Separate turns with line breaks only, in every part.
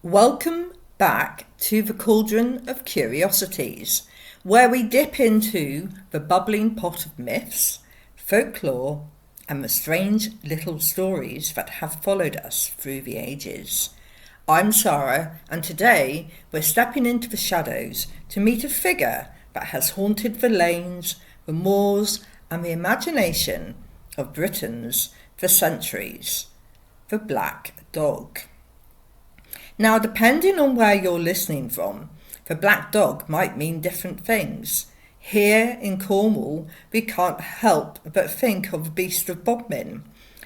Welcome back to the Cauldron of Curiosities, where we dip into the bubbling pot of myths, folklore, and the strange little stories that have followed us through the ages. I'm Sarah, and today we're stepping into the shadows to meet a figure that has haunted the lanes, the moors, and the imagination of Britons for centuries: the Black Dog. Now, depending on where you're listening from, the black dog might mean different things. Here in Cornwall, we can't help but think of the Beast of Bodmin,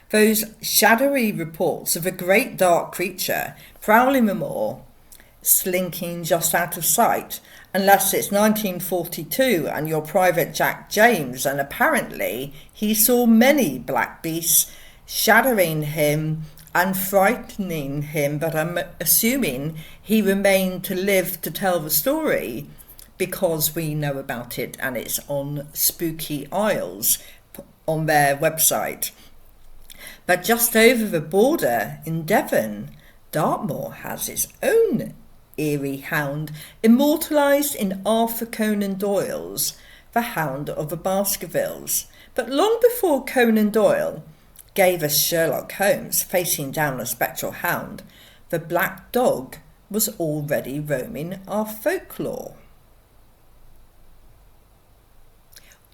those shadowy reports of a great dark creature prowling the moor, slinking just out of sight, unless it's 1942 and you're Private Jack James, and apparently he saw many black beasts shadowing him and frightening him, but I'm assuming he remained to live to tell the story because we know about it and it's on Spooky Isles on their website. But just over the border in Devon, Dartmoor has its own eerie hound, immortalised in Arthur Conan Doyle's The Hound of the Baskervilles. But long before Conan Doyle gave us Sherlock Holmes facing down a spectral hound, the black dog was already roaming our folklore.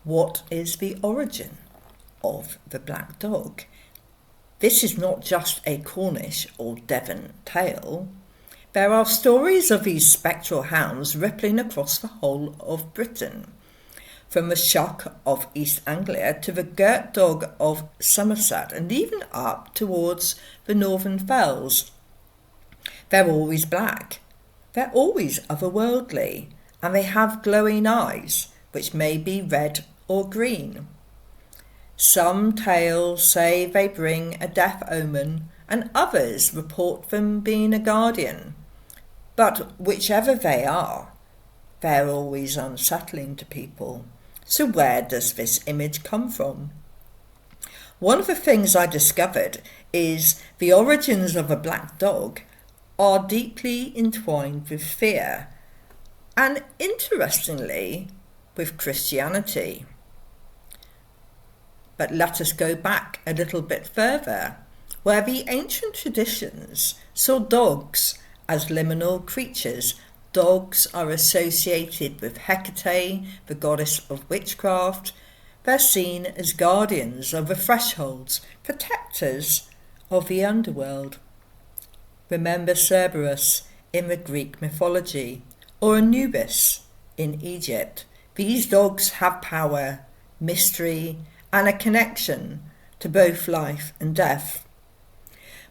What is the origin of the black dog? This is not just a Cornish or Devon tale. There are stories of these spectral hounds rippling across the whole of Britain, from the Shock of East Anglia to the Girt Dog of Somerset, and even up towards the Northern Fells. They're always black, they're always otherworldly, and they have glowing eyes, which may be red or green. Some tales say they bring a death omen, and others report them being a guardian. But whichever they are, they're always unsettling to people. So where does this image come from? One of the things I discovered is the origins of a black dog are deeply entwined with fear, and interestingly, with Christianity. But let us go back a little bit further, where the ancient traditions saw dogs as liminal creatures. Dogs are associated with Hecate, the goddess of witchcraft. They're seen as guardians of the thresholds, protectors of the underworld. Remember Cerberus in the Greek mythology, or Anubis in Egypt. These dogs have power, mystery, and a connection to both life and death.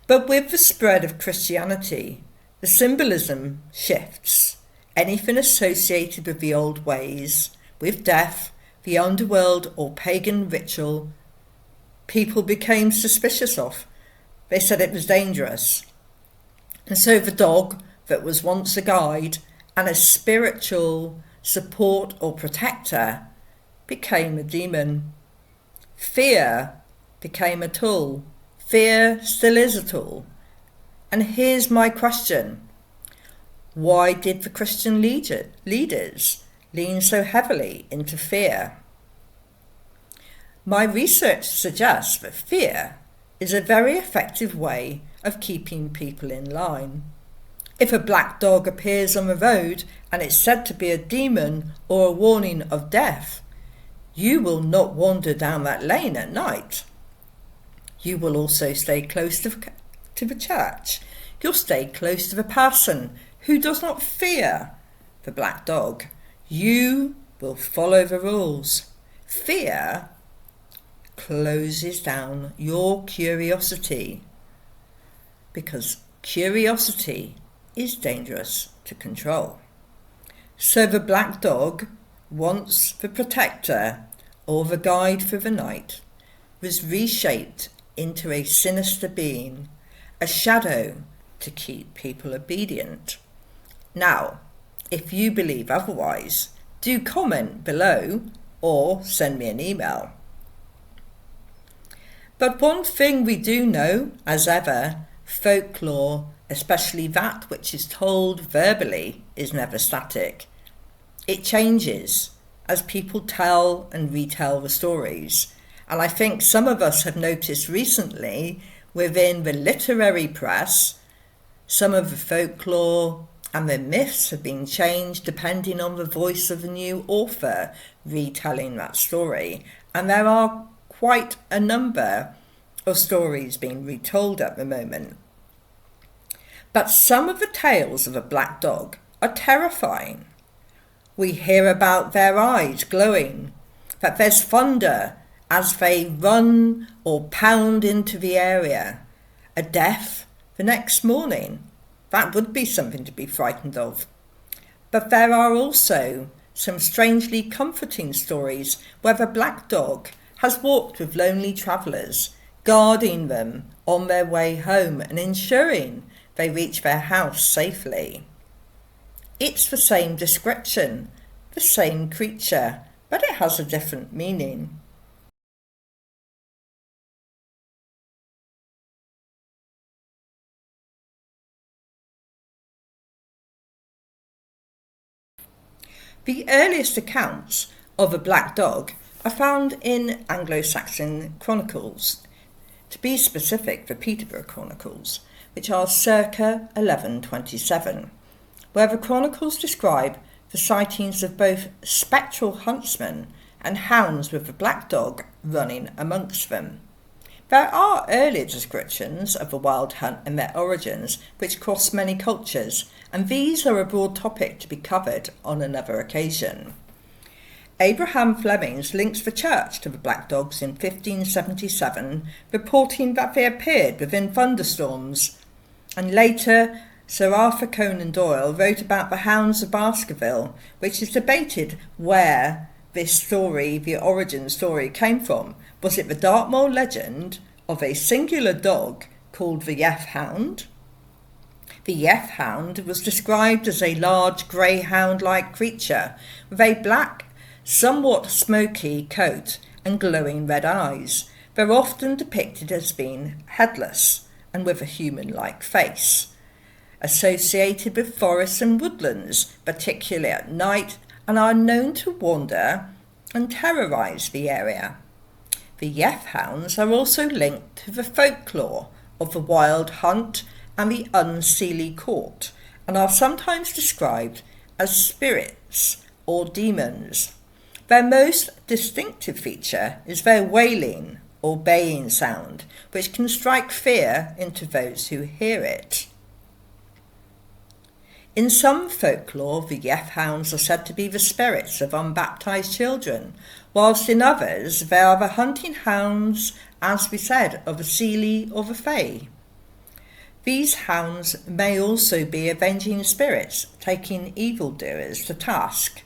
But with the spread of Christianity, the symbolism shifts. Anything associated with the old ways, with death, the underworld, or pagan ritual, people became suspicious of. They said it was dangerous. And so the dog that was once a guide and a spiritual support or protector became a demon. Fear became a tool. Fear still is a tool. And here's my question. Why did the Christian leaders lean so heavily into fear? My research suggests that fear is a very effective way of keeping people in line. If a black dog appears on the road and it's said to be a demon or a warning of death, you will not wander down that lane at night. You will also stay close to the church. You'll stay close to the person who does not fear the black dog. You will follow the rules. Fear closes down your curiosity, because curiosity is dangerous to control. So the black dog, once the protector or the guide for the night, was reshaped into a sinister being, a shadow to keep people obedient. Now, if you believe otherwise, do comment below or send me an email. But one thing we do know, as ever, folklore, especially that which is told verbally, is never static. It changes as people tell and retell the stories. And I think some of us have noticed recently within the literary press, some of the folklore and the myths have been changed depending on the voice of the new author retelling that story. And there are quite a number of stories being retold at the moment. But some of the tales of a black dog are terrifying. We hear about their eyes glowing, that there's thunder as they run or pound into the area, a death the next morning. That would be something to be frightened of. But there are also some strangely comforting stories where the black dog has walked with lonely travellers, guarding them on their way home and ensuring they reach their house safely. It's the same description, the same creature, but it has a different meaning. The earliest accounts of a black dog are found in Anglo-Saxon chronicles, to be specific, the Peterborough Chronicles, which are circa 1127, where the chronicles describe the sightings of both spectral huntsmen and hounds with the black dog running amongst them. There are earlier descriptions of the wild hunt and their origins which cross many cultures, and these are a broad topic to be covered on another occasion. Abraham Fleming links the church to the black dogs in 1577, reporting that they appeared within thunderstorms, and later Sir Arthur Conan Doyle wrote about the hounds of Baskerville, which is debated where this story, the origin story, came from. Was it the Dartmoor legend of a singular dog called the Yeth Hound? The Yeth Hound was described as a large greyhound-like creature with a black, somewhat smoky coat and glowing red eyes. They're often depicted as being headless and with a human-like face, associated with forests and woodlands, particularly at night, and are known to wander and terrorise the area. The Yeth Hounds are also linked to the folklore of the wild hunt and the unseelie court, and are sometimes described as spirits or demons. Their most distinctive feature is their wailing or baying sound, which can strike fear into those who hear it. In some folklore, the Yeth Hounds are said to be the spirits of unbaptised children, whilst in others they are the hunting hounds, as we said, of the Seelie or the Fae. These hounds may also be avenging spirits, taking evildoers to task.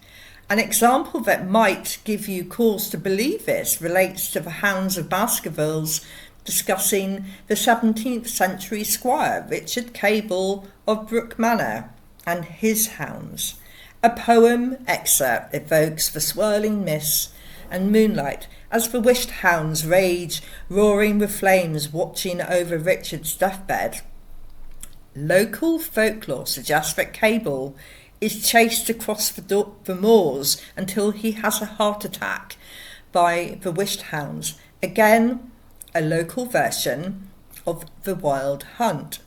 An example that might give you cause to believe this relates to the hounds of Baskervilles discussing the 17th century squire Richard Cable of Brook Manor and his hounds. A poem excerpt evokes the swirling mists and moonlight as the wished hounds rage, roaring with flames, watching over Richard's deathbed. Local folklore suggests that Cable is chased across the moors until he has a heart attack by the wished hounds. Again, a local version of the wild hunt.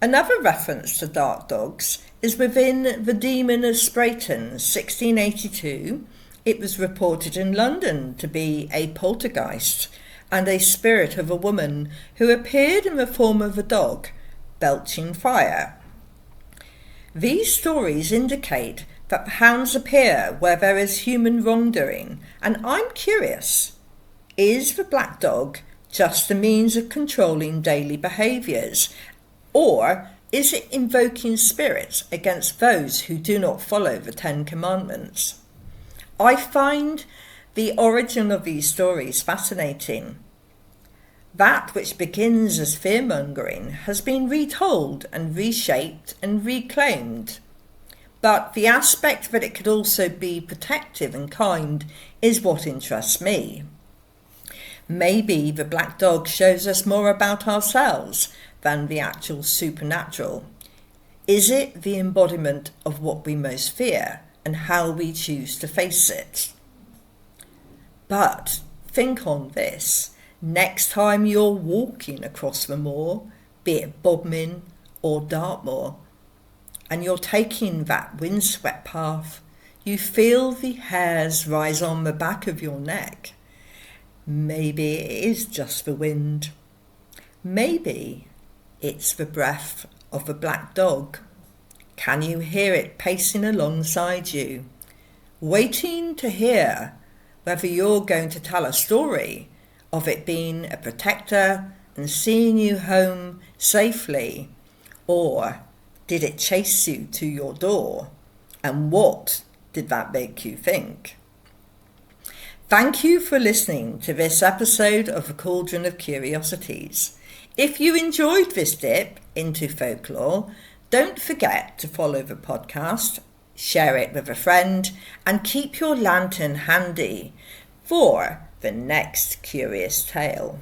Another reference to dark dogs is within The Demon of Sprayton, 1682. It was reported in London to be a poltergeist and a spirit of a woman who appeared in the form of a dog, belching fire. These stories indicate that the hounds appear where there is human wrongdoing, and I'm curious, is the black dog just a means of controlling daily behaviours, or is it invoking spirits against those who do not follow the Ten Commandments? I find the origin of these stories fascinating. That which begins as fear-mongering has been retold and reshaped and reclaimed. But the aspect that it could also be protective and kind is what interests me. Maybe the black dog shows us more about ourselves than the actual supernatural? Is it the embodiment of what we most fear and how we choose to face it? But think on this. Next time you're walking across the moor, be it Bodmin or Dartmoor, and you're taking that windswept path, you feel the hairs rise on the back of your neck. Maybe it is just the wind. Maybe it's the breath of a black dog. Can you hear it pacing alongside you, waiting to hear whether you're going to tell a story of it being a protector and seeing you home safely, or did it chase you to your door? And what did that make you think? Thank you for listening to this episode of the Cauldron of Curiosities. If you enjoyed this dip into folklore, don't forget to follow the podcast, share it with a friend, and keep your lantern handy for the next curious tale.